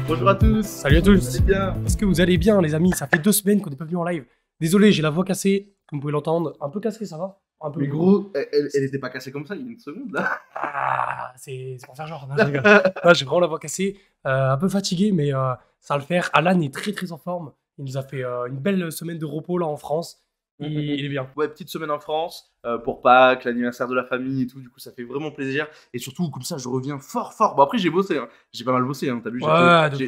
Bonjour à tous. Salut à tous. Vous allez bien? Est-ce que vous allez bien, les amis? Ça fait 2 semaines qu'on n'est pas venu en live. Désolé, j'ai la voix cassée, comme vous pouvez l'entendre. Un peu cassée, ça va? Un peu. Mais gros, elle était pas cassée comme ça il y a une seconde là. Ah, c'est pour faire genre. Non, je rigole. Non, j'ai vraiment la voix cassée. Un peu fatigué, mais ça va le faire. Alan est très en forme. Il nous a fait une belle semaine de repos là en France. Il est bien. Ouais, petite semaine en France pour Pâques, l'anniversaire de la famille et tout. Du coup, ça fait vraiment plaisir. Et surtout, comme ça, je reviens fort. Bon, après, j'ai bossé. Hein. J'ai pas mal bossé. Hein. T'as vu,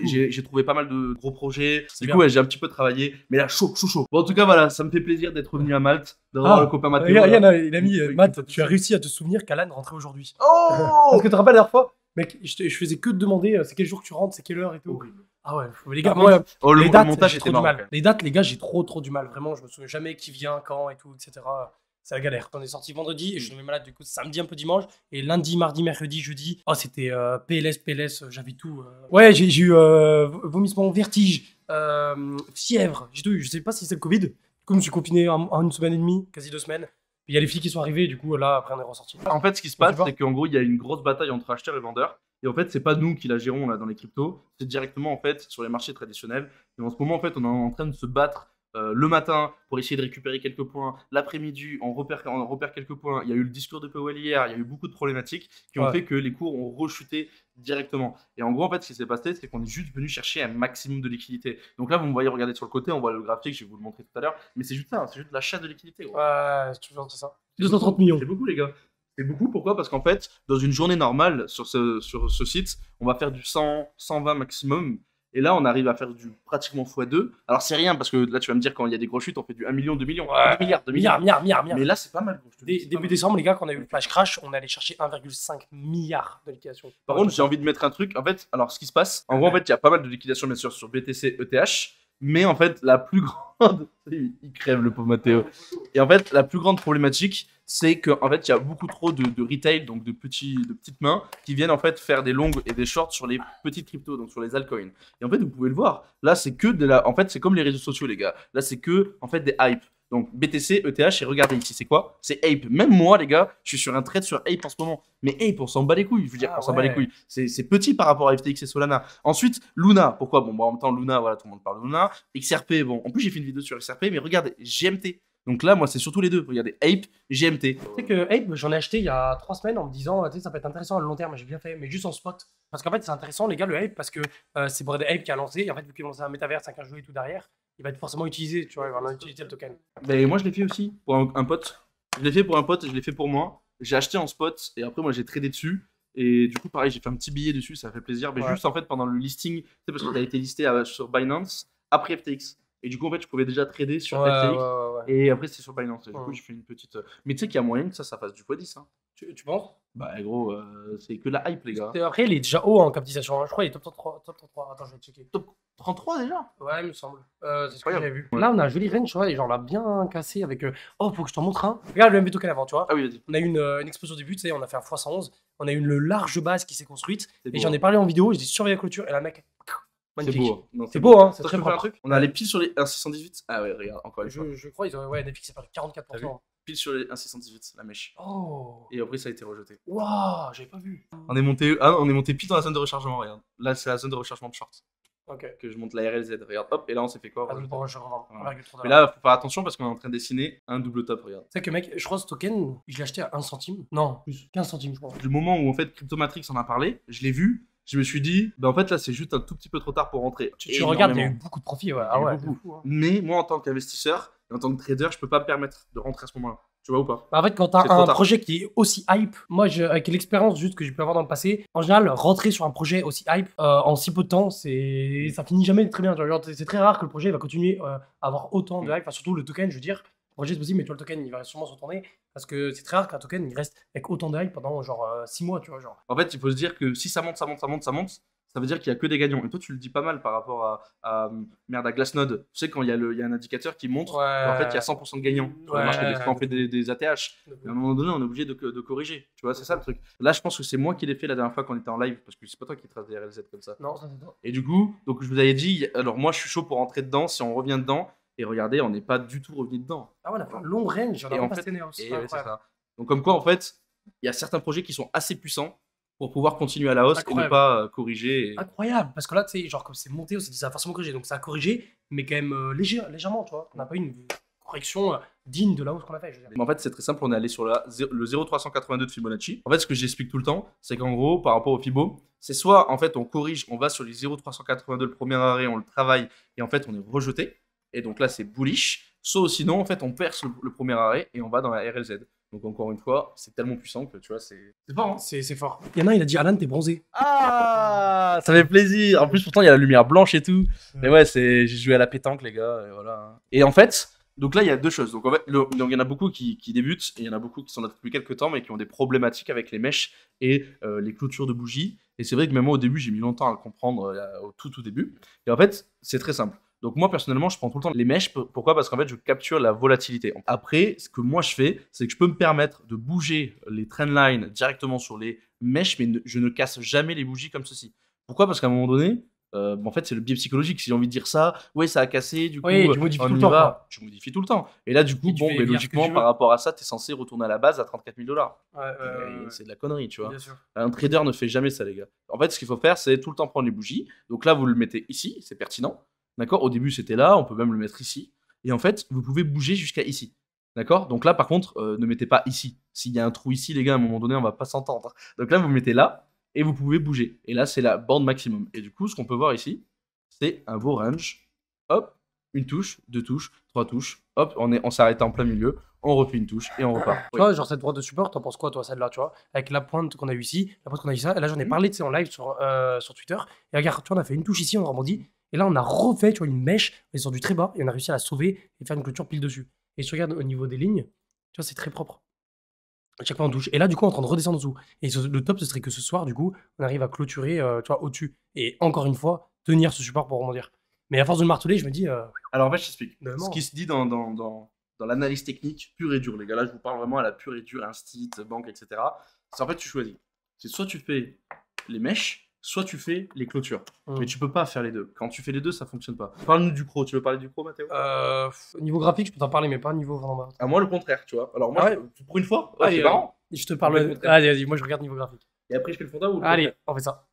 j'ai trouvé pas mal de gros projets. Du coup, ouais, j'ai un petit peu travaillé. Mais là, chaud. Bon, en tout cas, voilà, ça me fait plaisir d'être revenu à Malte, d'avoir le copain Mathéo. Regarde, il a mis Matt, tu as réussi à te souvenir qu'Alan rentrait aujourd'hui. Oh Parce que tu te rappelles la dernière fois, mec, je faisais que de demander c'est quel jour tu rentres, c'est quelle heure et tout. Horrible. Ah ouais, les gars, moi, le dates, montage j'ai était trop du marrant, mal. quand même. Les dates, les gars, j'ai trop du mal. Vraiment, je me souviens jamais qui vient, quand et tout, etc. C'est la galère. On est sorti vendredi et je suis tombé malade du coup samedi un peu dimanche. Et lundi, mardi, mercredi, jeudi. Oh, c'était PLS, j'avais tout. Ouais, j'ai eu vomissement, vertige, fièvre, j'ai tout eu. Je sais pas si c'est le Covid. Du coup, je me suis confiné en une semaine et demie, quasi 2 semaines. Puis il y a les filles qui sont arrivées, du coup, là, après, on est ressorti. En fait, ce qui se passe, c'est qu'en gros, il y a une grosse bataille entre acheteurs et vendeurs. Et en fait, c'est pas nous qui la gérons là dans les cryptos, c'est directement en fait sur les marchés traditionnels. Et en ce moment, en fait, on est en train de se battre le matin pour essayer de récupérer quelques points. L'après-midi, on repère quelques points. Il y a eu le discours de Powell hier, il y a eu beaucoup de problématiques qui ont fait que les cours ont rechuté directement. Et en gros, en fait, ce qui s'est passé, c'est qu'on est juste venu chercher un maximum de liquidité. Donc là, vous me voyez regarder sur le côté, on voit le graphique, je vais vous le montrer tout à l'heure. Mais c'est juste ça, c'est juste l'achat de liquidité. Gros. Ouais, c'est toujours ça. 230 millions. C'est beaucoup, les gars. C'est beaucoup, pourquoi? Parce qu'en fait, dans une journée normale sur ce site, on va faire du 100, 120 maximum. Et là, on arrive à faire du pratiquement x2. Alors, c'est rien, parce que là, tu vas me dire, quand il y a des grosses chutes, on fait du 1 million, 2 millions. Ouais. 2 milliards. Mais là, c'est pas mal. Début décembre, les gars, quand on a eu le flash crash, on allait chercher 1,5 milliard de liquidation. Par contre, j'ai envie de mettre un truc. En fait, alors, ce qui se passe, en gros, en fait, il y a pas mal de liquidations, bien sûr, sur BTC, ETH. Mais en fait, la plus grande... il crève, le pauvre Mathéo. Et en fait, la plus grande problématique, c'est qu'en fait, il y a beaucoup trop de retail, donc de petites mains, qui viennent en fait faire des longues et des shorts sur les petites cryptos, donc sur les altcoins. Et en fait, vous pouvez le voir. Là, c'est que de la... En fait, c'est comme les réseaux sociaux, les gars. Là, c'est que, en fait, des hype. Donc, BTC, ETH, et regardez ici, c'est quoi? C'est Ape. Même moi, les gars, je suis sur un trade sur Ape en ce moment. Mais Ape, on s'en bat les couilles. Je veux dire, on s'en bat les couilles. C'est petit par rapport à FTX et Solana. Ensuite, Luna. Pourquoi? Bon, en même temps, Luna, voilà, tout le monde parle de Luna. XRP, bon. En plus, j'ai fait une vidéo sur XRP, mais regardez, GMT. Donc là, moi, c'est surtout les deux. Regardez, Ape, GMT. Tu sais que Ape, j'en ai acheté il y a 3 semaines en me disant, tu sais, ça peut être intéressant à long terme. J'ai bien fait, mais juste en spot. Parce qu'en fait, c'est intéressant, les gars, le Ape, parce que c'est Brad Ape qui a lancé. Et en fait, vu qu'il a lancé un métaverse avec un jeu et tout derrière, il va être forcément utilisé. Tu vois, il va en utiliser le token. Mais moi, je l'ai fait aussi pour un pote. Je l'ai fait pour un pote, je l'ai fait pour moi. J'ai acheté en spot et après, moi, j'ai tradé dessus. Et du coup, pareil, j'ai fait un petit billet dessus, ça fait plaisir. Mais juste en fait, pendant le listing, c'est parce que tu as été listé sur Binance après FTX. Et du coup, en fait, je pouvais déjà trader sur FTX. Et après, c'était sur Binance. Et du coup, j'ai fait une petite. Mais tu sais qu'il y a moyen que ça fasse du x10. Hein. Tu penses? Bah, gros, c'est que la hype, les gars. Après, il est déjà haut en capitalisation. Je crois qu'il est top 33. Attends, je vais checker. Top 33 déjà? Ouais, il me semble. C'est ce que j'avais vu. Là, on a un joli range, tu vois, et genre, on l'a bien cassé avec. Oh, faut que je t'en montre un. Regarde le MV token avant, tu vois. Ah oui, vas-y. On a eu une explosion du but, tu sais, on a fait un x111. On a eu une large base qui s'est construite. Et j'en Beau, ai parlé en vidéo, j'ai surveillé la clôture, et la mec. c'est Magnifique. beau. Non, C'est beau, hein, c'est Ça, très je peux faire un propre. truc. On a les piles sur les 1,618. Ah ouais, regarde, encore une fois. Je crois, ils ont. Ouais, Netflix, c'est perdu 44%. Pile sur les 1,618, la mèche. Oh. Et après, ça a été rejeté. Waouh, j'avais pas vu. On est monté pile dans la zone de rechargement, regarde. Là, c'est la zone de rechargement de short. Ok. Que je monte la RLZ, regarde. Hop, et là, on s'est fait quoi? Ah, rejeté. bon, je revends. Voilà. 1,3 Mais là, faut faire attention parce qu'on est en train de dessiner un double top, regarde. Tu sais que mec, je crois ce token, je l'ai acheté à 1 centime. Non, plus 15 centimes, je crois. Du moment où en fait Cryptomatrix en a parlé, je l'ai vu, je me suis dit, bah en fait là c'est juste un tout petit peu trop tard pour rentrer. Tu regardes, il y a eu beaucoup de profits. Ouais. Ah ouais, beaucoup. de fou, hein. Mais moi en tant qu'investisseur et en tant que trader, je peux pas me permettre de rentrer à ce moment-là. Tu vois ou pas? Bah en fait, quand t'as C'est trop un tard. projet qui est aussi hype, moi, avec l'expérience juste que j'ai pu avoir dans le passé, en général, rentrer sur un projet aussi hype en si peu de temps, ça finit jamais très bien. Tu vois, genre, c'est très rare que le projet va continuer à avoir autant de hype. Enfin, surtout le token, je veux dire. Le projet, c'est possible, mais toi, le token, il va sûrement se retourner. Parce que c'est très rare qu'un token, il reste avec autant de hype pendant genre 6 mois, tu vois. Genre. En fait, il faut se dire que si ça monte, ça veut dire qu'il y a que des gagnants. Et toi, tu le dis pas mal par rapport à Glassnode. Tu sais, quand il y a un indicateur qui montre qu'en fait, il y a 100% de gagnants sur le marché quand on fait des ATH. Et à un moment donné, on est obligé de corriger. Tu vois, c'est ça le truc. Là, je pense que c'est moi qui l'ai fait la dernière fois quand on était en live, parce que c'est pas toi qui trace des RLZ comme ça. Non, ça c'est toi. Et du coup, donc je vous avais dit, alors moi, je suis chaud pour rentrer dedans si on revient dedans. Et regardez, on n'est pas du tout revenu dedans. Ah ouais, on a fait un long range, on a Et pas en passé fait, cette année aussi. et ouais, c'est ça. Donc comme quoi, en fait, il y a certains projets qui sont assez puissants. pour pouvoir continuer à la hausse et ne Incroyable. pas corriger. Incroyable, parce que là, tu sais, genre, comme c'est monté, on s'est dit ça va forcément corriger. Donc ça a corrigé, mais quand même légèrement, tu vois. On n'a pas eu une correction digne de la hausse qu'on a fait. Je veux dire. Mais en fait, c'est très simple, on est allé sur le 0,382 de Fibonacci. En fait, ce que j'explique tout le temps, c'est qu'en gros, par rapport au Fibo, c'est soit en fait on corrige, on va sur les 0,382 le premier arrêt, on le travaille et en fait on est rejeté. Et donc là, c'est bullish. Soit sinon, en fait, on perce le premier arrêt et on va dans la RLZ. Donc encore une fois, c'est tellement puissant que tu vois, c'est fort. Hein. C'est fort. Il y en a, il a dit Alan, t'es bronzé. Ah, ça fait plaisir. En plus, pourtant, il y a la lumière blanche et tout. Mais ouais, j'ai joué à la pétanque, les gars. Et voilà. Et en fait, donc là, il y a deux choses. Donc en fait, donc, il y en a beaucoup qui débutent et il y en a beaucoup qui sont là depuis quelques temps, mais qui ont des problématiques avec les mèches et les clôtures de bougies. Et c'est vrai que même moi, au début, j'ai mis longtemps à le comprendre au tout début. Et en fait, c'est très simple. Donc moi personnellement je prends tout le temps les mèches, pourquoi? Parce qu'en fait je capture la volatilité. Après ce que moi je fais, c'est que je peux me permettre de bouger les trendlines directement sur les mèches, mais je ne casse jamais les bougies comme ceci. Pourquoi? Parce qu'à un moment donné, en fait c'est le biais psychologique, si j'ai envie de dire ça, ouais ça a cassé, du coup Oui, tu modifies on tout le y temps, va. quoi. Tu modifies tout le temps. Et là du coup, Et tu bon, fais mais lire ce que logiquement tu veux. par rapport à ça, t'es censé retourner à la base à 34 000 $. Ouais, C'est de la connerie, tu vois. bien sûr. Un trader ne fait jamais ça, les gars. En fait, ce qu'il faut faire, c'est tout le temps prendre les bougies. Donc là, vous le mettez ici, c'est pertinent. D'accord? Au début, c'était là, on peut même le mettre ici. Et en fait, vous pouvez bouger jusqu'à ici. D'accord? Donc là, par contre, ne mettez pas ici. S'il y a un trou ici, les gars, à un moment donné, on va pas s'entendre. Donc là, vous mettez là, et vous pouvez bouger. Et là, c'est la borne maximum. Et du coup, ce qu'on peut voir ici, c'est un beau range. Hop, une touche, deux touches, trois touches. Hop, on s'arrête en plein milieu. On refait une touche et on repart. Tu vois, genre cette droite de support, t'en penses quoi, toi, celle-là, tu vois? Avec la pointe qu'on a eu ici, la pointe qu'on a eu ça. Et là, j'en ai parlé, tu sais, en live sur Twitter. Et regarde, tu vois, on a fait une touche ici, on a rebondit. Et là, on a refait, tu vois, une mèche, on est sur du très bas, et on a réussi à la sauver et faire une clôture pile dessus. Et si tu regardes au niveau des lignes, tu vois, c'est très propre. À chaque fois, on touche. Et là, du coup, on est en train de redescendre en dessous. Et le top, ce serait que ce soir, du coup, on arrive à clôturer, tu vois, au-dessus. Et encore une fois, tenir ce support pour rebondir. Mais à force de le marteler, je me dis, Alors en fait, je t'explique. Vraiment. Ce qui se dit dans l'analyse technique pure et dure, les gars, là je vous parle vraiment à la pure et dure, instit, banque, etc. C'est en fait, tu choisis. C'est soit tu fais les mèches, soit tu fais les clôtures. Mais tu peux pas faire les deux. Quand tu fais les deux, ça fonctionne pas. Parle-nous du croc. Tu veux parler du croc, Mathéo? Niveau graphique, je peux t'en parler, mais pas niveau vraiment. À moi, le contraire, tu vois. Alors moi, Ah ouais. pour une fois, Allez, c'est marrant. Je te parle. On fait le contraire. Allez, vas-y, moi je regarde niveau graphique. Et après, je fais le fondament ou le Allez, contraire? on fait ça.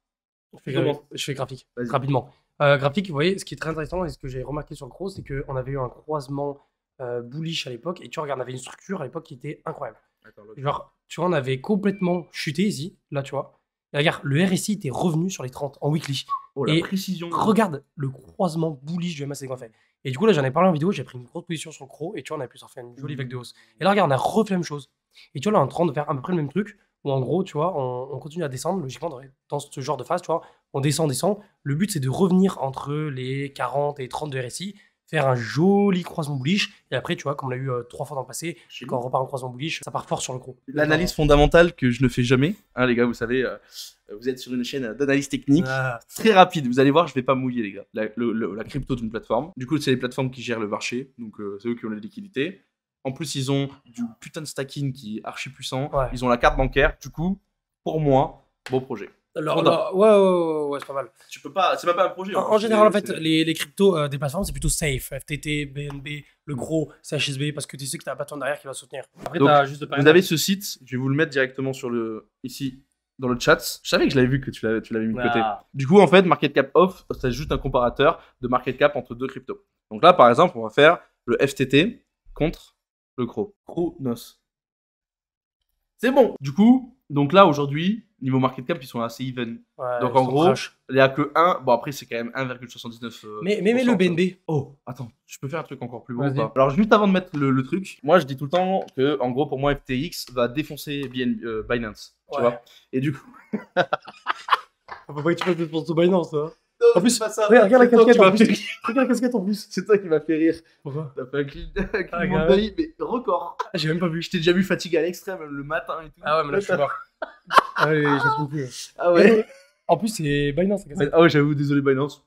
Comment? Je fais graphique, Vas-y. rapidement. Graphique, vous voyez, ce qui est très intéressant et ce que j'ai remarqué sur le croc, c'est qu'on avait eu un croisement bullish à l'époque. Et tu regardes, on avait une structure à l'époque qui était incroyable. Attends, Genre, tu vois, on avait complètement chuté ici, là, tu vois. Et regarde, le RSI était revenu sur les 30 en weekly. oh, la Et précision. regarde le croisement bullish du MACD qu'on a fait. Et du coup, là, j'en ai parlé en vidéo, j'ai pris une grosse position sur le croc et tu vois, on a pu s'en faire une jolie vague de hausse. Et là, regarde, on a refait la même chose. Et tu vois, là, on est en train de faire à peu près le même truc où en gros, tu vois, on continue à descendre, logiquement, dans ce genre de phase, tu vois, on descend. Le but, c'est de revenir entre les 40 et 30 de RSI, faire un joli croisement bullish. Et après, tu vois, comme on l'a eu 3 fois dans le passé, quand on repart en croisement bullish, ça part fort sur le croc. L'analyse fondamentale que je ne fais jamais, hein, les gars, vous savez, vous êtes sur une chaîne d'analyse technique très rapide. Vous allez voir, je vais pas mouiller, les gars. La crypto d'une plateforme. Du coup, c'est les plateformes qui gèrent le marché, donc c'est eux qui ont la liquidité. En plus, ils ont du putain de stacking qui est archi puissant. Ouais. Ils ont la carte bancaire. Du coup, pour moi, beau projet. Alors, ouais, c'est pas mal. Tu peux pas, c'est même pas un projet. En général, en fait, les cryptos des plateformes, c'est plutôt safe. FTT, BNB, le gros, CHSB, parce que tu sais que tu as un plateforme derrière qui va soutenir. Après, Donc, tu as juste de vous avez ce site, je vais vous le mettre directement ici, dans le chat. Je savais que je l'avais vu que tu l'avais mis de côté. Du coup, en fait, Market Cap Off, c'est juste un comparateur de market cap entre deux cryptos. Donc là, par exemple, on va faire le FTT contre le Cronos. C'est bon. Du coup, donc là, aujourd'hui, niveau market cap, ils sont assez even. Ouais, donc en gros, il n'y a que 1. Bon, après, c'est quand même 1,79. Mais le BNB. Oh, attends, je peux faire un truc encore plus beau ou Vas-y. pas? Alors, juste avant de mettre le truc, moi, je dis tout le temps que, en gros, pour moi, FTX va défoncer Binance. Tu Ouais. vois? Et du coup. Faut pas que tu fasses des sponsors Binance, hein. Non, En plus, c'est pas ça. regarde la C'est toi casquette qui m'as en plus. fait rire. Regarde la casquette en plus. C'est toi qui m'a fait rire. Pourquoi? T'as fait un clignement carrément. d'œil, mais record. J'ai même pas vu. Je t'ai déjà vu fatigué à l'extrême, le matin et tout. Ah ouais, mais là, je suis mort. Ah ouais, je trouve plus. Ah ouais. En plus, c'est Binance, la casquette. Ah ouais, j'avoue, désolé Binance.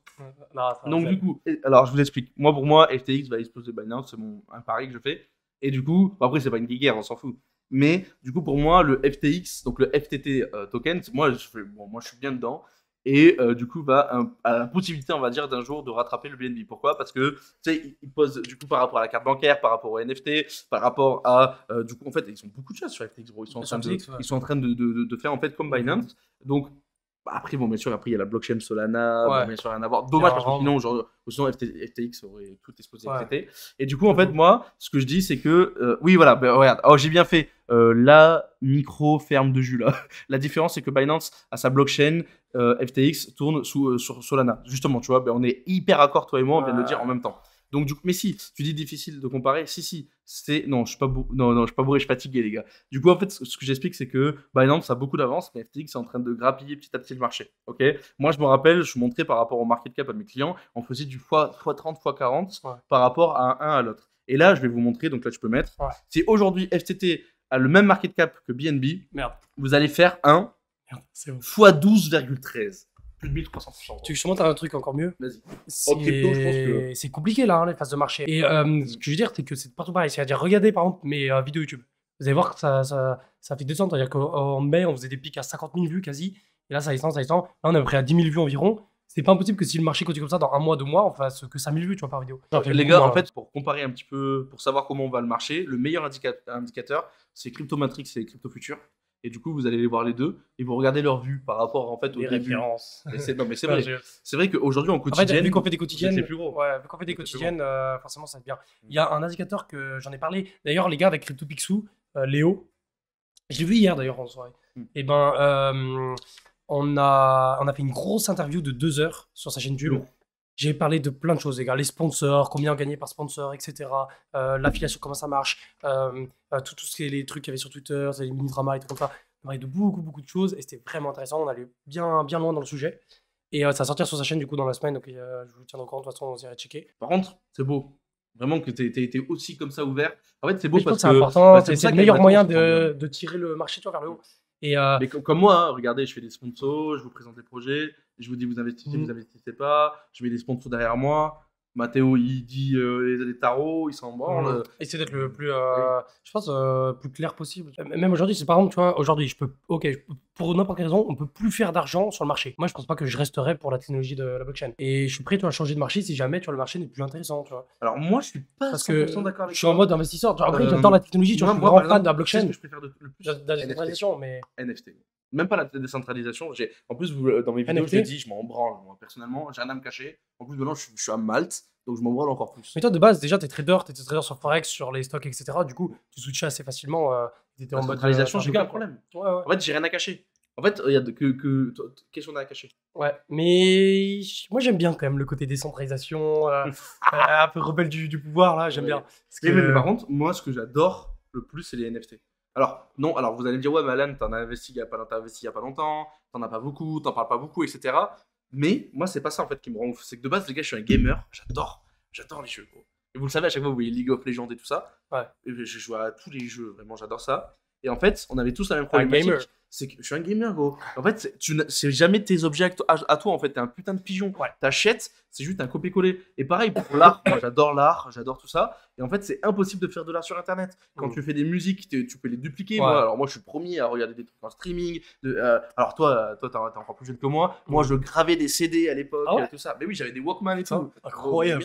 Non, ça Donc va. du coup, alors je vous explique. Moi, pour moi, FTX va exploser Binance, c'est un pari que je fais. Et du coup, bon, après c'est pas une guerre, on s'en fout. Mais du coup, pour moi, le FTX, donc le FTT token, moi je suis bien dedans. et du coup a la possibilité, on va dire, d'un jour de rattraper le BNB. Pourquoi? Parce que tu sais, il pose du coup par rapport à la carte bancaire, par rapport au NFT, par rapport à du coup en fait ils ont beaucoup de choses sur FTX, gros. Ils sont en train de faire en fait comme Binance. Donc après, bon, bien sûr, après il y a la blockchain Solana, bon, bien sûr, rien à voir. Dommage parce que sinon FTX aurait tout explosé, etc. Et du coup, en fait, moi, ce que je dis, c'est que, oui, voilà, regarde, j'ai bien fait la micro ferme de jus là. La différence, c'est que Binance a sa blockchain, FTX tourne sur Solana. Justement, tu vois, on est hyper accord, toi et moi, on vient de le dire en même temps. Donc, du coup, mais si, tu dis difficile de comparer, si, non, je suis pas je suis pas bourré, je suis fatigué, les gars. Du coup, en fait, ce que j'explique, c'est que Binance a beaucoup d'avance, mais FTX est en train de grappiller petit à petit le marché. Ok. Moi, je me rappelle, je montrais par rapport au market cap à mes clients, on faisait du x30, x40 par rapport à un à l'autre. Et là, je vais vous montrer, donc là, tu peux mettre. Si aujourd'hui FTT a le même market cap que BNB, vous allez faire un x 12,13. Plus de 1300%. Tu veux que je te montre un truc encore mieux? Vas-y. C'est compliqué là, les phases de marché. Et ce que je veux dire, c'est que c'est partout pareil. C'est-à-dire, regardez par exemple mes vidéos YouTube. Vous allez voir que ça fait descendre. C'est-à-dire qu'en mai, on faisait des pics à 50 000 vues quasi. Et là, ça descend. Là, on est à peu près à 10 000 vues environ. C'est pas impossible que si le marché continue comme ça, dans un mois, 2 mois, on fasse que 5 000 vues, tu vois, par vidéo. Les gars, en fait, pour comparer un petit peu, pour savoir comment va le marché, le meilleur indicateur, c'est Cryptomatrix et Crypto Future. Et du coup, vous allez les voir les deux et vous regardez leur vue par rapport en fait au début. Non, mais c'est vrai. C'est vrai qu'aujourd'hui en quotidien, vu qu'on fait des quotidiennes, vu qu'on fait des quotidiennes, forcément ça va être bien. Il y a un indicateur que j'en ai parlé. D'ailleurs, les gars avec CryptoPixou, Léo, je l'ai vu hier d'ailleurs en soirée. Et ben, on a fait une grosse interview de 2 heures sur sa chaîne YouTube. J'ai parlé de plein de choses, les gars. Les sponsors, combien on gagnait par sponsor, etc. L'affiliation, comment ça marche. Tout ce qui est les trucs qu'il y avait sur Twitter, les mini-dramas et tout comme ça. On parlait de beaucoup de choses et c'était vraiment intéressant. On allait bien loin dans le sujet. Et ça va sortir sur sa chaîne du coup dans la semaine. Donc je vous tiens au courant. De toute façon, on ira checker. Par contre, c'est beau. Vraiment que tu aies été aussi comme ça ouvert. En fait, c'est beau parce que c'est important. C'est le meilleur moyen de tirer le marché vers le haut. Mais comme moi, hein, regardez, je fais des sponsors, je vous présente des projets, je vous dis vous investissez, vous investissez pas, je mets des sponsors derrière moi. Mathéo, il dit les tarots, il s'en branle. Essayer d'être le plus, je pense, plus clair possible. Même aujourd'hui, c'est par exemple, tu vois, aujourd'hui, pour n'importe quelle raison, on peut plus faire d'argent sur le marché. Moi, je pense pas que je resterai pour la technologie de la blockchain. Et je suis prêt, à changer de marché si jamais, tu vois, le marché n'est plus intéressant, tu vois. Alors moi, je suis pas 100% d'accord avec toi. Je suis en mode investisseur. Après, j'adore la technologie, tu vois, je suis vraiment fan de la blockchain. Que je préfère le plus de la décentralisation, mais NFT. Même pas la décentralisation. En plus, dans mes vidéos, je l'ai dit, je m'en branle. Moi, personnellement, j'ai rien à me cacher. En plus, maintenant, je suis à Malte, donc je m'en branle encore plus. Mais toi, de base, déjà, t'es trader sur Forex, sur les stocks, etc. Du coup, tu switchais assez facilement. T'étais en mode décentralisation, j'ai aucun problème. En fait, j'ai rien à cacher. En fait, il y a qu'est-ce qu'on a à cacher. Ouais, mais moi, j'aime bien quand même le côté décentralisation, un peu rebelle du pouvoir, là, j'aime bien. Mais par contre, moi, ce que j'adore le plus, c'est les NFT. Alors, non, vous allez me dire, ouais, mais Alan, t'as investi il y a pas longtemps, t'en as pas beaucoup, t'en parles pas beaucoup, etc. Mais moi, c'est pas ça en fait qui me rend ouf. C'est que de base, les gars, je suis un gamer, j'adore les jeux, gros. Et vous le savez, à chaque fois, vous voyez League of Legends et tout ça. Ouais. Et je joue à tous les jeux, vraiment, j'adore ça. Et en fait, on avait tous la même problématique. C'est que je suis un gamer, gros. En fait, c'est jamais tes objets à toi, en fait. T'es un putain de pigeon. T'achètes, c'est juste un copier-coller. Et pareil pour l'art. Moi, j'adore l'art, j'adore tout ça. Et en fait, c'est impossible de faire de l'art sur Internet. Quand tu fais des musiques, tu peux les dupliquer. Moi, je suis le premier à regarder des trucs en streaming. Alors, toi, t'es encore plus jeune que moi. Moi, je gravais des CD à l'époque, tout ça. Mais oui, j'avais des Walkman et tout. Incroyable.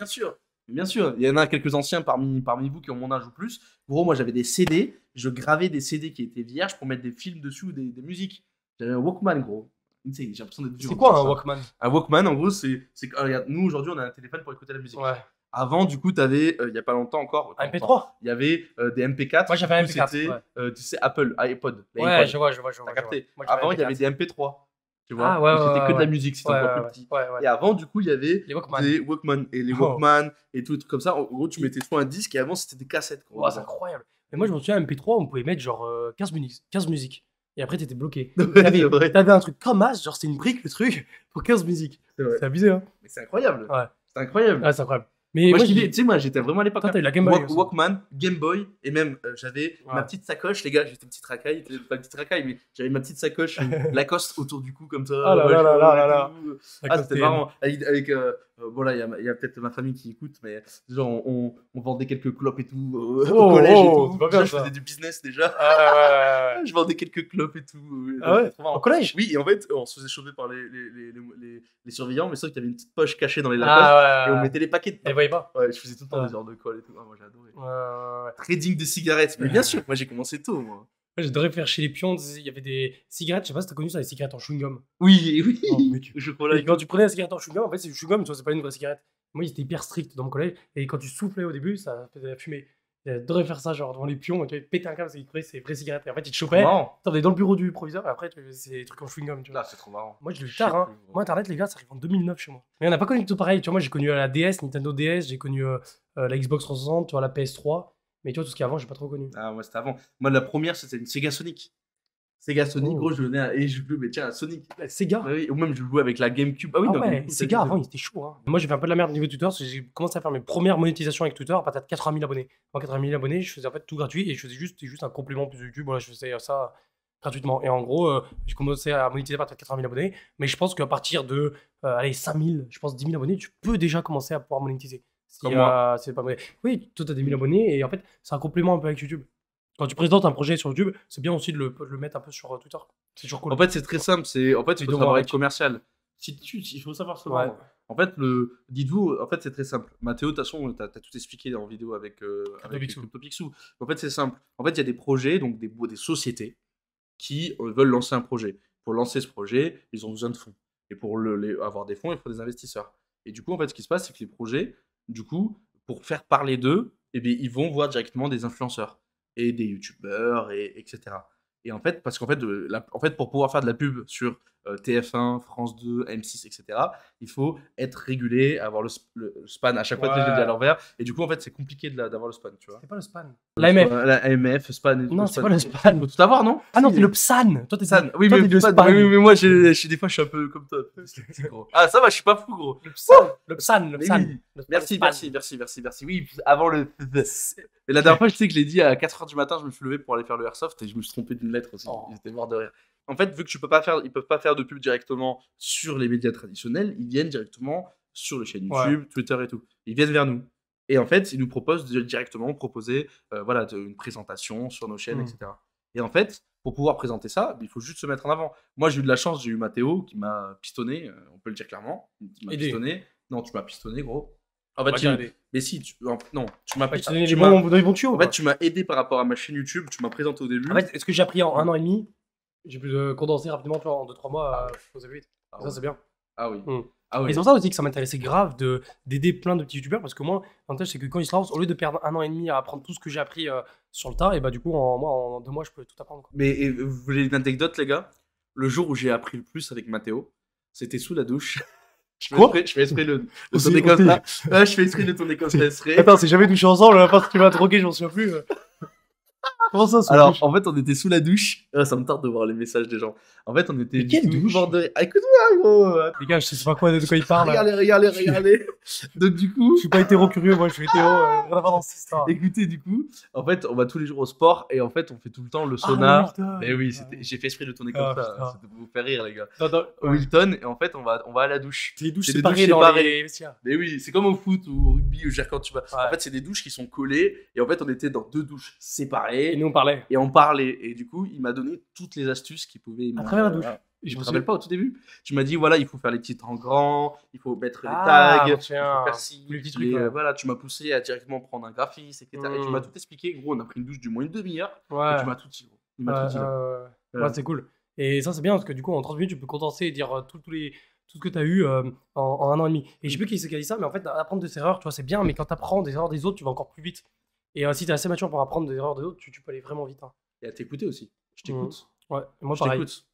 Bien sûr, il y en a quelques anciens parmi vous qui ont mon âge ou plus. Gros, moi j'avais des CD, je gravais des CD qui étaient vierges pour mettre des films dessus ou des musiques. J'avais un Walkman, gros. J'ai l'impression d'être dur. C'est quoi un Walkman? Un Walkman, en gros, c'est regarde, nous aujourd'hui on a un téléphone pour écouter la musique. Avant, du coup, t'avais, il y a pas longtemps encore. Un MP3. Il y avait des MP4. Moi j'avais un MP4. C'était, tu sais, Apple, iPod. Ouais, je vois. T'as capté. Avant, il y avait des MP3. Tu vois, c'était que de la musique, c'était encore plus petit. Et avant, du coup, il y avait des Walkman. Et les Walkman et tout comme ça. En gros, tu mettais soit un disque et avant, c'était des cassettes. C'est incroyable. Mais moi, je me souviens, MP3, on pouvait mettre genre 15 musiques. Et après, t'étais bloqué. T'avais un truc comme As, genre c'était une brique le truc, pour 15 musiques. C'est abusé, hein. Mais c'est incroyable. C'est incroyable. C'est incroyable. Mais moi, j'étais vraiment à l'époque. T'as eu la Game Boy. Walkman, Game Boy, et même j'avais ma petite sacoche, les gars, j'étais une petite racaille, pas une petite racaille, mais j'avais ma petite sacoche Lacoste autour du cou comme ça. Ah là là là là là. C'était marrant. Avec voilà, il y a peut-être ma famille qui écoute, mais genre, on vendait quelques clopes et tout au collège et tout. c'est pas bien, Déjà, je ça. faisais du business déjà. Ah Je vendais quelques clopes et tout. Ah ouais, C'était trop marrant. au collège? Oui, et en fait, on se faisait choper par les surveillants, mais sauf qu'il y avait une petite poche cachée dans les Lacoste Ah et on ouais. mettait les paquets Elle dedans. voyait pas. Ouais, je faisais tout le temps Ouais. des heures de colle et tout. Ah, moi, j'ai adoré. Ouais. Trading de cigarettes. Mais bien sûr, moi, j'ai commencé tôt, moi. Moi, j'adorais faire chez les pions. Il y avait des cigarettes. Je sais pas si t'as connu ça, les cigarettes en chewing-gum. Oui, oui. Oh, mec. Je crois là. Et quand tu prenais la cigarette en chewing-gum, en fait, c'est du chewing-gum, tu vois, c'est pas une vraie cigarette. Moi, il était hyper strict dans mon collège. Et quand tu soufflais au début, ça faisait la fumée. J'adorais faire ça, genre devant les pions. Et tu pétais un câble, c'est une vraie cigarette. Et en fait, ils te chopaient. Marrant. T'en dans le bureau du proviseur. Et après, c'est des trucs en chewing-gum, tu vois. Là, c'est trop marrant. Moi, je l'ai eu Je tard, sais hein. plus, Moi, Internet, les gars, ça arrive en 2009 chez moi. Mais on n'a pas connu tout pareil. Tu vois, moi, j'ai connu la DS, Nintendo DS, j'ai connu la Xbox 360, tu vois, la PS3. Mais tu vois, tout ce qui est avant, j'ai pas trop connu. Ah, moi, c'était avant. Moi, la première, c'était une Sega Sonic. Sega Sonic, Oh. gros, je venais et je jouais, mais tiens, à Sonic. Sega. Ah oui, ou même, je jouais avec la GameCube. Ah oui, Ah non, ouais, GameCube, Sega ça, avant, il était chaud. Hein. Moi, j'ai fait un peu de la merde au niveau de Twitter parce que j'ai commencé à faire mes premières monétisations avec Twitter à partir de 80 000 abonnés. En 80 000 abonnés, je faisais en fait tout gratuit et je faisais juste un complément plus YouTube. Voilà, je faisais ça gratuitement. Et en gros, j'ai commencé à monétiser à partir de 80 000 abonnés. Mais je pense qu'à partir de allez, 5 000, je pense 10 000 abonnés, tu peux déjà commencer à pouvoir monétiser. Comme moi. C'est pas vrai. Oui, toi, tu as des 1000 abonnés et en fait, c'est un complément un peu avec YouTube. Quand tu présentes un projet sur YouTube, c'est bien aussi de le mettre un peu sur Twitter. C'est toujours cool. En fait, c'est très simple. En fait, il faut Vidéo savoir avec. être commercial. Il faut savoir se Ouais. vendre. En fait, dites-vous, en fait, c'est très simple. Mathéo, de toute façon, t'as tout expliqué en vidéo avec Pixou. CryptoPixou. En fait, c'est simple. En fait, il y a des projets, donc des sociétés qui veulent lancer un projet. Pour lancer ce projet, ils ont besoin de fonds. Et pour avoir des fonds, il faut des investisseurs. Et du coup, en fait, ce qui se passe, c'est que les projets, du coup, pour faire parler d'eux, eh bien, ils vont voir directement des influenceurs et des youtubeurs, etc. Et en fait, parce qu'en fait, en fait, pour pouvoir faire de la pub sur TF1, France 2, M6, etc., il faut être régulé, avoir le span à chaque fois que je le dis à l'envers. Et du coup, en fait, c'est compliqué d'avoir le span, tu vois. C'est pas le span. L'AMF. La AMF, span et tout. Non, c'est pas le span. Faut tout avoir, non? Ah non, Si. c'est le PSAN. Toi, t'es San. Oui, toi, mais, t'es le Span. span. Oui, mais moi, des fois, je suis un peu comme toi. Gros. Ah, ça va, je suis pas fou, gros. Le PSAN. Le PSAN. Le Mais PSAN. oui. Le Merci, span. merci. Oui, avant le. Et la dernière fois, je sais que je l'ai dit à 4h du matin, je me suis levé pour aller faire le airsoft et je me suis trompé d'une lettre aussi. Oh. J'étais mort de rire. En fait, vu que ils peuvent pas faire de pub directement sur les médias traditionnels, ils viennent directement sur les chaînes YouTube, Twitter et tout. Ils viennent vers nous. Et en fait, ils nous proposent directement proposer voilà, une présentation sur nos chaînes, etc. Et en fait, pour pouvoir présenter ça, il faut juste se mettre en avant. Moi, j'ai eu de la chance, j'ai eu Mathéo qui m'a pistonné, on peut le dire clairement. Qui m'a Aidé. pistonné. Non, tu m'as pistonné, gros. En On va fait, dire aider. mais si, non, tu m'as Tu pistonné. donnes les bons tuyaux. En fait, tu m'as aidé par rapport à ma chaîne YouTube, tu m'as présenté au début. En fait, est-ce que j'ai appris en 1 an et demi? J'ai pu condenser rapidement, tu vois, en 2-3 mois, je faisais vite. Ah Ça, ouais. c'est bien. Ah oui. Mm. Ah oui. Et c'est pour ça aussi que ça m'intéressait grave d'aider plein de petits youtubeurs parce que moi, l'avantage, c'est que quand ils se lancent, au lieu de perdre 1 an et demi à apprendre tout ce que j'ai appris sur le tas, et bah du coup, en 2 mois, je peux tout apprendre. Quoi. Mais vous voulez une anecdote, les gars? Le jour où j'ai appris le plus avec Mathéo, c'était sous la douche. Je fais exprès de tourner comme ça. Ouais, je fais exprès de tourner comme ça. Attends, c'est jamais touché ensemble, la fois que tu m'as drogué, je m'en souviens plus. Comment ça, Alors, en fait, on était sous la douche. Ça me tarde de voir les messages des gens. En fait, on était. Mais quelle douche bord de... Ah, écoute-moi, gros. Les gars, je sais pas quoi, de quoi ils parlent. Regardez. Donc, du coup. Je suis pas hétéro-curieux, moi, je suis hétéro. Rien à voir dans cette histoire. Écoutez, du coup, en fait, on va tous les jours au sport et en fait, on fait tout le temps le sauna. Ah, Mais oui, j'ai fait exprès de tourner comme ça. putain. C'était pour vous faire rire, les gars. Attends, Au Wilton, et en fait, on va à la douche. c'est des douches C'est des séparées douches dans séparées. les vestiaires. Mais oui, c'est comme au foot ou au rugby, ou genre quand tu vas. Ouais. En fait, c'est des douches qui sont collées et en fait, on était dans 2 douches séparées Et nous, on parlait. et on parlait. Et du coup, il m'a donné toutes les astuces qu'il pouvait. À travers la douche. Je me rappelle pas au tout début. Tu m'as dit, voilà, il faut faire les titres en grand, il faut mettre les Ah, tags, il tiens. faut faire ci, Les petits trucs, ouais. voilà, tu m'as poussé à directement prendre un graphiste, etc. Et tu m'as tout expliqué. Gros, on a pris une douche du moins une demi-heure. Ouais. Et tu m'as tout dit, gros. Il m'a tout dit. Là. Ouais, c'est cool. Et ça, c'est bien parce que du coup, en 30 minutes, tu peux condenser et dire tout ce que tu as eu en 1 an et demi. Et je sais plus qui c'est qui a dit ça, mais en fait, apprendre des erreurs, tu vois, c'est bien, mais quand tu apprends des erreurs des autres, tu vas encore plus vite. Et si tu es assez mature pour apprendre des erreurs des autres, tu peux aller vraiment vite. Hein. Et à t'écouter aussi. Je t'écoute. Ouais, et moi, Je pareil. t'écoute.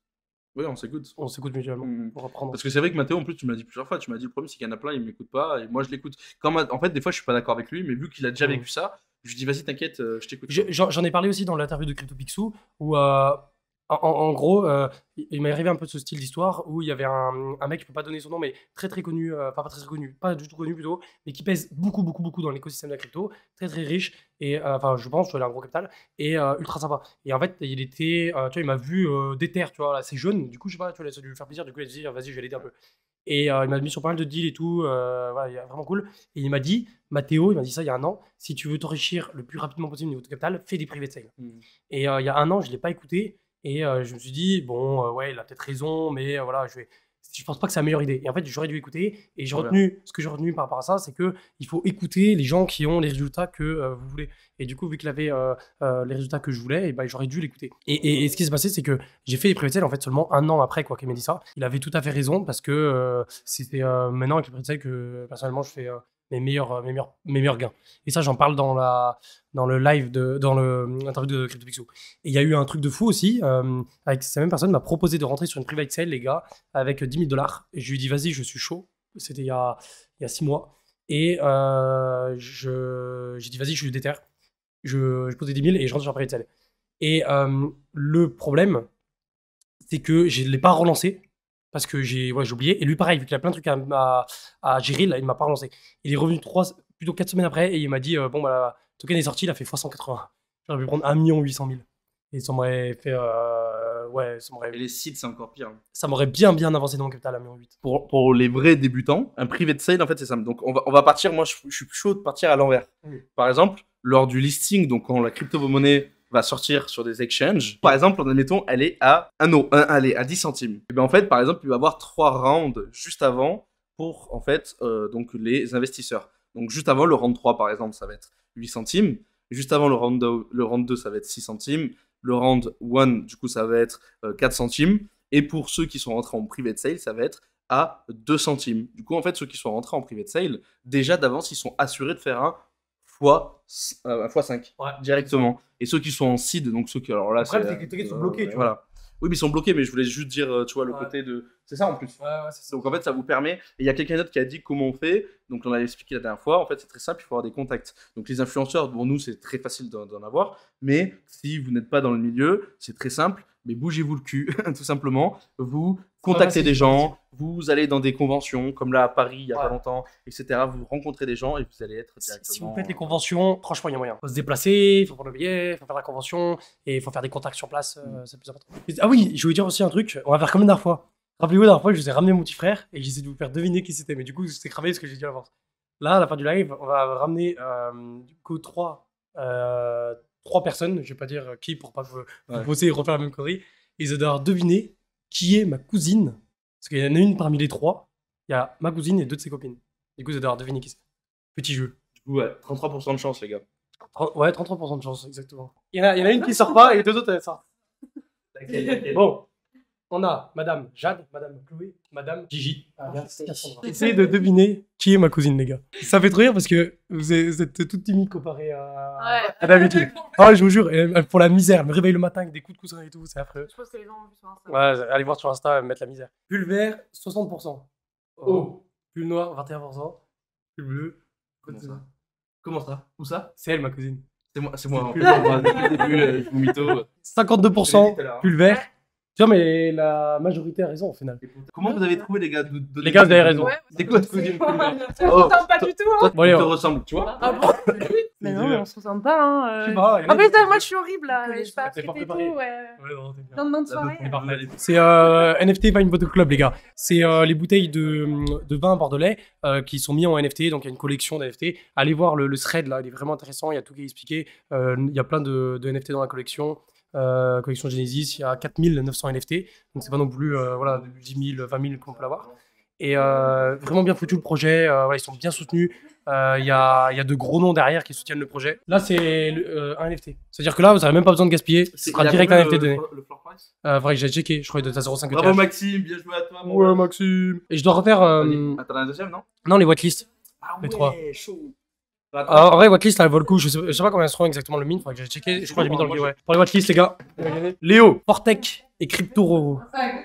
Oui, on s'écoute. On s'écoute mutuellement Mm. pour apprendre. Parce que c'est vrai que Mathéo, en plus, tu m'as dit plusieurs fois, tu m'as dit le problème, c'est qu'il y en a plein, il m'écoute pas, et moi, je l'écoute. En fait, des fois, je suis pas d'accord avec lui, mais vu qu'il a déjà vécu ça, je lui dis, vas-y, t'inquiète, je t'écoute. J'en ai parlé aussi dans l'interview de CryptoPixou où En gros, il m'est arrivé un peu de ce style d'histoire où il y avait un mec, je peux pas donner son nom, mais très très connu, enfin pas très très connu, pas du tout connu plutôt, mais qui pèse beaucoup beaucoup beaucoup dans l'écosystème de la crypto, très très riche, et enfin je pense, tu vois, il a un gros capital, et ultra sympa. Et en fait, il était, tu vois, il m'a vu déter, tu vois, là, c'est jeune, du coup, je sais pas, tu vois, ça a dû lui faire plaisir, du coup, il a dit, vas-y, je vais l'aider un peu. Et il m'a mis sur pas mal de deals et tout, voilà, il est vraiment cool. Et il m'a dit, Mathéo, il m'a dit ça il y a un an, si tu veux t'enrichir le plus rapidement possible au niveau de ton capital, fais des private sales. Et il y a un an, je l'ai pas écouté. Et je me suis dit, bon, ouais, il a peut-être raison, mais voilà, je pense pas que c'est la meilleure idée. Et en fait, j'aurais dû écouter. Et ce que j'ai retenu par rapport à ça, c'est qu'il faut écouter les gens qui ont les résultats que vous voulez. Et du coup, vu qu'il avait les résultats que je voulais, et ben, j'aurais dû l'écouter. Et ce qui s'est passé, c'est que j'ai fait les private sales en fait seulement un an après quoi qu'il m'a dit ça. Il avait tout à fait raison parce que c'était maintenant avec les private sales que personnellement je fais mes meilleurs gains. Et ça, j'en parle dans le live, dans l'interview de CryptoPixel. Et il y a eu un truc de fou aussi, avec cette même personne m'a proposé de rentrer sur une private sale, les gars, avec 10 000 $. Et je lui ai dit, vas-y, je suis chaud. C'était il y a 6 mois. Et j'ai dit, vas-y, je suis déter. Je posais 10 000 et je rentre sur la private sale. Et le problème, c'est que je ne l'ai pas relancé. Parce que j'ai oublié. Et lui, pareil, vu qu'il a plein de trucs à gérer, là, il ne m'a pas relancé. Il est revenu plutôt 4 semaines après et il m'a dit bon, bah, le token est sorti, il a fait x180. J'aurais pu prendre 1 800 000. Et ça m'aurait fait. Et les seeds, c'est encore pire. Ça m'aurait bien avancé dans mon capital à 1,8 million. Pour les vrais débutants, un private sale, en fait, c'est simple. Donc, on va partir. Moi, je suis chaud de partir à l'envers. Par exemple, lors du listing, donc quand la crypto-monnaie va sortir sur des exchanges. Par exemple, admettons, elle est à à 10 centimes. Et bien en fait, par exemple, il va y avoir 3 rounds juste avant pour en fait donc les investisseurs. Donc juste avant le round 3 par exemple, ça va être 8 centimes. Juste avant le round 2, ça va être 6 centimes. Le round 1, du coup, ça va être 4 centimes. Et pour ceux qui sont rentrés en private sale, ça va être à 2 centimes. Du coup, en fait, ceux qui sont rentrés en private sale, déjà d'avance, ils sont assurés de faire un x5 directement. Et ceux qui sont en seed, donc ceux qui. Alors là, c'est que les tickets sont bloqués, tu vois. Oui, mais ils sont bloqués, mais je voulais juste dire, tu vois, le côté de. C'est ça en plus. C'est ça. Donc en fait, ça vous permet. Et il y a quelqu'un d'autre qui a dit comment on fait. Donc on avait expliqué la dernière fois. En fait, c'est très simple, il faut avoir des contacts. Donc les influenceurs, bon, nous, c'est très facile d'en avoir. Mais si vous n'êtes pas dans le milieu, c'est très simple. Mais bougez-vous le cul, tout simplement. Vous contactez des gens, vous allez dans des conventions, comme là à Paris il y a pas longtemps, etc. Vous rencontrez des gens et vous allez être directement. Si vous faites les conventions, franchement, il y a moyen. Il faut se déplacer, il faut prendre le billet, il faut faire la convention et il faut faire des contacts sur place. C'est plus important. Ah oui, je voulais dire aussi un truc. On va faire comme la dernière fois. Rappelez-vous, la dernière fois, je vous ai ramené mon petit frère et j'essaie de vous faire deviner qui c'était. Mais du coup, c'était cramé ce que j'ai dit à l'avance. Là, à la fin du live, on va ramener du coup 3 personnes. Je vais pas dire qui pour pas vous poser et refaire la même connerie. Et ils doivent deviner qui est ma cousine. Parce qu'il y en a une parmi les 3. Il y a ma cousine et 2 de ses copines. Du coup, ils doivent deviner qui c'est. Petit jeu. Du coup, ouais, 33% de chance, les gars. Ouais, 33% de chance, exactement. Il y en a une qui sort pas et les 2 autres, elles sortent. Bon. On a Madame Jade, Madame Chloé, Madame Gigi. Essayez de deviner qui est ma cousine, les gars. Ça fait trop rire parce que vous êtes toute timide comparée à d'habitude. Ah, je vous jure, pour la misère, elle me réveille le matin avec des coups de coussin et tout, c'est affreux. Je pense que les gens ont vu sur Insta. Ouais, allez voir sur Insta, mettre la misère. Pull vert, 60%. Oh. Pull noir, 21%. Pull bleu. Comment ça? Où ça? C'est elle, ma cousine. C'est moi. Depuis le début, je vous mytho. 52% pull vert. Tu vois, mais la majorité a raison au final. Comment vous avez trouvé, les gars? Les gars, vous avez raison. Ouais, c'est quoi votre cousine? On se ressemble pas du tout, hein. Toi, tu te ressembles, tu vois? Ah bon? Mais non, on se ressemble pas, hein. Je sais pas. En fait, moi, je suis horrible, là. Je suis pas T'es pas prête et tout, préparé. ouais. Ouais, non, t'es bien. Lendemain de soirée. C'est NFT Wine Bottle Club, les gars. C'est les bouteilles de vin bordelais qui sont mis en NFT. Donc, il y a une collection d'NFT. Allez voir le thread, là. Il est vraiment intéressant. Il y a tout qui est expliqué. Il y a plein de NFT dans la collection. Collection Genesis, il y a 4900 NFT. Donc, c'est pas non plus 10 000, 20 000 qu'on peut l'avoir. Et vraiment bien foutu le projet. Ils sont bien soutenus. Il y a de gros noms derrière qui soutiennent le projet. Là, c'est un NFT. C'est-à-dire que là, vous n'avez même pas besoin de gaspiller. Ce sera direct un NFT donné. Le floor price? Faudrait que j'aille checker. Je crois que de ta 0,5 ETH. Bravo Maxime, bien joué à toi. Ouais, Maxime. Et je dois refaire. Attends, un deuxième, non? Non, les whitelists. Ah Les 3. chaud. En vrai, whitelist, ça vaut le coup. Je sais pas combien se trouve exactement le min. Faudrait que j'aille checker. Je crois que j'ai mis dans le ouais. Pour les whitelists, les gars. Léo, Fortec et CryptoRoro.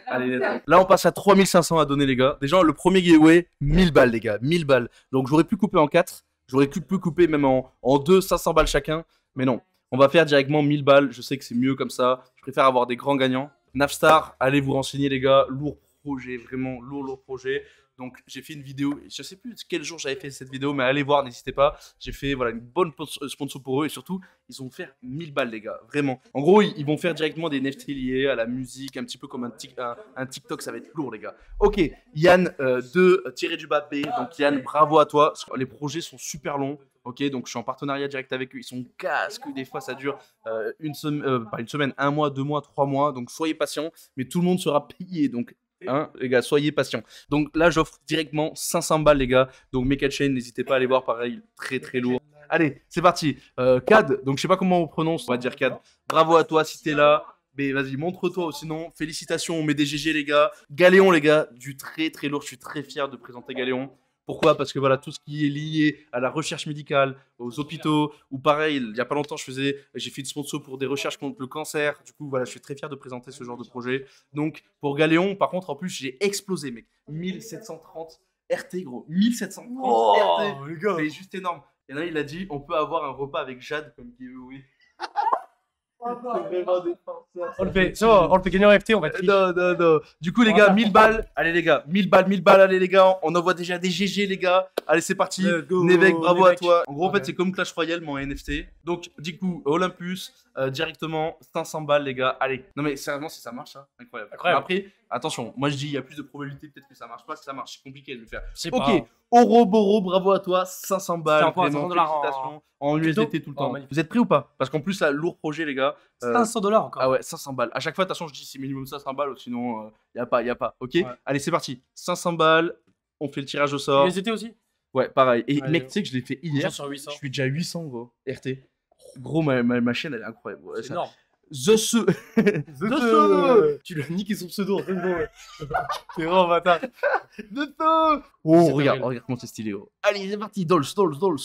Allez, là, on passe à 3500 à donner, les gars. Déjà, le premier giveaway, 1000 balles, les gars. 1000 balles. Donc, j'aurais pu couper en 4. J'aurais pu couper même en 2, 500 balles chacun. Mais non. On va faire directement 1000 balles. Je sais que c'est mieux comme ça. Je préfère avoir des grands gagnants. Navstar, allez vous renseigner, les gars. Lourd projet, vraiment lourd projet. Donc j'ai fait une vidéo, je sais plus quel jour j'avais fait cette vidéo, mais allez voir, n'hésitez pas. J'ai fait voilà, une bonne sponsor pour eux et surtout, ils vont faire 1000 balles, les gars, vraiment. En gros, ils vont faire directement des NFT liés à la musique, un petit peu comme un TikTok, ça va être lourd, les gars. Ok, Yann de Tiré du bas B, donc Yann, bravo à toi. Les projets sont super longs. Ok, donc je suis en partenariat direct avec eux. Ils sont casques, des fois ça dure pas une semaine, 1 mois, 2 mois, 3 mois. Donc soyez patients, mais tout le monde sera payé. Donc hein, les gars, soyez patients. Donc là, j'offre directement 500 balles, les gars. Donc Mecha Chain, n'hésitez pas à aller voir, pareil, très lourd. Allez, c'est parti. Cad, donc je sais pas comment on prononce, on va dire Cad. Bravo à toi si t'es là. Mais vas-y, montre-toi, sinon, félicitations, on met des GG, les gars. Galéon, les gars, du très lourd. Je suis très fier de présenter Galéon. Pourquoi? Parce que voilà, tout ce qui est lié à la recherche médicale, aux hôpitaux, ou pareil, il n'y a pas longtemps, j'ai fait une sponsor pour des recherches contre le cancer. Du coup, voilà, je suis très fier de présenter ce genre de projet. Donc, pour Galéon, par contre, en plus, j'ai explosé, mec. 1730 RT, gros. 1730 RT. Les gars. C'est juste énorme. Il y en a, il a dit, on peut avoir un repas avec Jade comme giveaway. On le fait, ça va, on le fait gagner en FT, on va être riche. Non. Du coup, les gars, 1000 balles. Allez, les gars, 1000 balles, allez, les gars. On envoie déjà des GG, les gars. Allez, c'est parti. Nevek, bravo à toi. En gros, en fait, c'est comme Clash Royale, mais en NFT. Donc, du coup, Olympus, directement, 500 balles, les gars. Allez. Non, mais sérieusement, si ça marche, hein, incroyable. Après, attention, moi je dis, il y a plus de probabilité peut-être que ça marche pas. Si ça marche, c'est compliqué de le faire. Ok, Oroboro, bravo à toi. 500 balles. Vraiment, félicitations. En USDT tout le temps. Vous êtes prêts ou pas? Parce qu'en plus, ça, lourd projet, les gars. 500 $ encore. Ah ouais, 500 balles. À chaque fois, de toute façon, je dis c'est minimum 500 balles, sinon, y a pas. Ok, allez, c'est parti. 500 balles. On fait le tirage au sort. USDT aussi? Ouais, pareil. Et mec, tu sais que je l'ai fait hier. Sur 800. Je suis déjà à 800, gros. RT. Gros, ma chaîne, elle est incroyable. Ouais, c'est énorme. The Tu lui as niqué son pseudo. T'es vraiment bâtard. Oh, regarde comment c'est stylé. Gros. Allez, c'est parti. Dolls.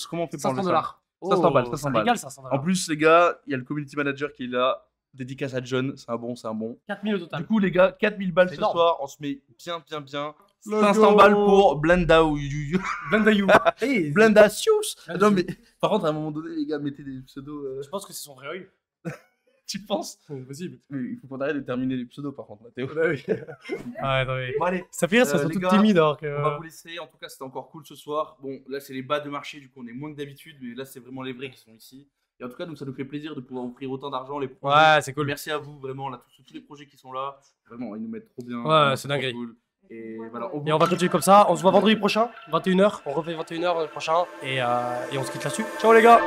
Comment on fait pour 500 $. 500 balles. 500 balles. 500 $. En plus, les gars, il y a le community manager qui est là. Dédicace à John. C'est un bon. 4000 au total. Du coup, les gars, 4000 balles ce soir. On se met bien. 500 balles pour Blenda ou Blenda Sius. Non, mais par contre, à un moment donné, les gars, mettez des pseudos. Je pense que c'est son vrai œil. Tu penses? C'est possible. Mais il faut qu'on arrête de terminer les pseudos, par contre, Mathéo. Bah oui. Attends, mais... Bon, allez. Ça fait rire, ça sont les toutes gars, timides alors que... On va vous laisser. En tout cas, c'était encore cool ce soir. Bon, là, c'est les bas de marché. Du coup, on est moins que d'habitude. Mais là, c'est vraiment les vrais qui sont ici. Et en tout cas, ça nous fait plaisir de pouvoir offrir autant d'argent. Ouais, c'est cool. Merci à vous, vraiment. Là, tous les projets qui sont là. Vraiment, ils nous mettent trop bien. Ouais, c'est dingue. Cool. Et voilà, on va continuer comme ça. On se voit vendredi prochain, 21h. On refait 21h prochain. Et on se quitte là-dessus. Ciao les gars!